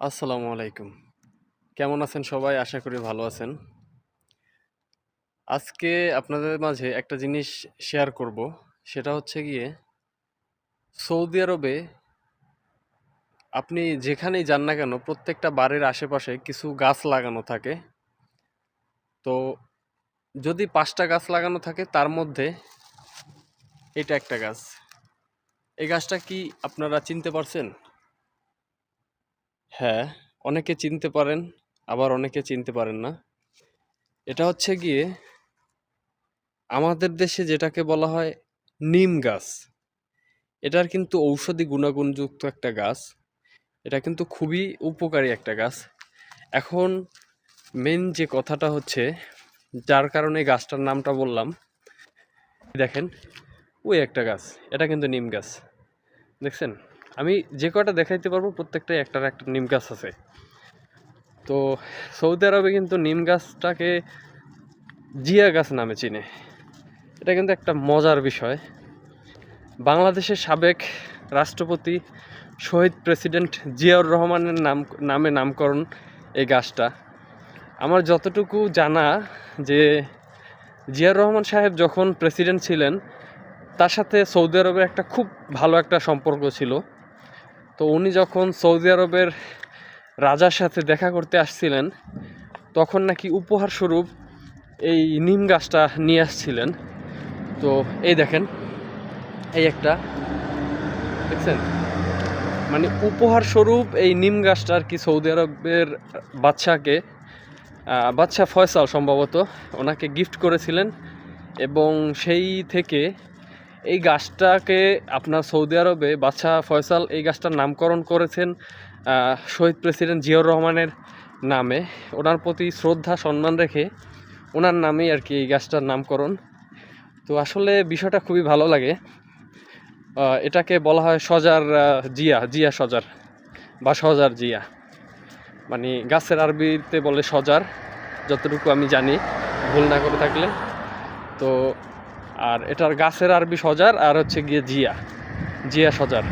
আসসালামু আলাইকুম। কেমন আছেন সবাই? আশা করি ভালো আছেন। আজকে আপনাদের মাঝে একটা জিনিস শেয়ার করব। সেটা হচ্ছে গিয়ে সৌদি আরবে আপনি যেখানেই যান না কেন প্রত্যেকটা বাড়ির আশেপাশে কিছু গাছ লাগানো থাকে। তো যদি ৫টা গাছ লাগানো থাকে তার মধ্যে এটা একটা গাছ। এই গাছটা কি আপনারা চিনতে পারছেন? হ্যাঁ, অনেকে চিনতে পারেন, আবার অনেকে চিনতে পারেন না। এটা হচ্ছে গিয়ে আমাদের দেশে যেটাকে বলা হয় নিম গাছ। এটার কিন্তু ঔষধি গুণাগুণযুক্ত একটা গাছ। এটা কিন্তু খুবই উপকারী একটা গাছ। এখন মেইন যে কথাটা হচ্ছে, যার কারণে গাছটার নামটা বললাম, দেখেন ওই একটা গাছ, এটা কিন্তু নিম গাছ। দেখছেন? আমি যে কয়টা দেখাইতে পারবো প্রত্যেকটাই একটার একটা নিম গাছ আছে। তো সৌদি আরবে কিন্তু নিম গাছটাকে জিয়া গাছ নামে চিনে। এটা কিন্তু একটা মজার বিষয়। বাংলাদেশের সাবেক রাষ্ট্রপতি শহীদ প্রেসিডেন্ট জিয়াউর রহমানের নামে নামকরণ এই গাছটা। আমার যতটুকু জানা যে জিয়াউর রহমান সাহেব যখন প্রেসিডেন্ট ছিলেন তার সাথে সৌদি আরবের একটা খুব ভালো একটা সম্পর্ক ছিল। তো উনি যখন সৌদি আরবের রাজার সাথে দেখা করতে আসছিলেন তখন নাকি উপহার স্বরূপ এই নিম গাছটা নিয়ে আসছিলেন। তো এই দেখেন, এই একটা, দেখছেন? মানে উপহার স্বরূপ এই নিম গাছটা আর কি সৌদি আরবের বাদশাকে বাদশা ফয়সাল সম্ভবত ওনাকে গিফট করেছিলেন। এবং সেই থেকে এই গাছটাকে আপনার সৌদি আরবে বাদশা ফয়সাল এই গাছটার নামকরণ করেছেন শহীদ প্রেসিডেন্ট জিয়াউর রহমানের নামে। ওনার প্রতি শ্রদ্ধা সম্মান রেখে ওনার নামেই আর কি এই গাছটার নামকরণ। তো আসলে বিষয়টা খুবই ভালো লাগে। এটাকে বলা হয় সজার জিয়া সজার বা সজার জিয়া, মানে গাছের আরবিতে বলে সজার, যতটুকু আমি জানি, ভুল না করে থাকলে। তো আর এটার গাছের আরবি সজার আর হচ্ছে গিয়ে জিয়া সজার।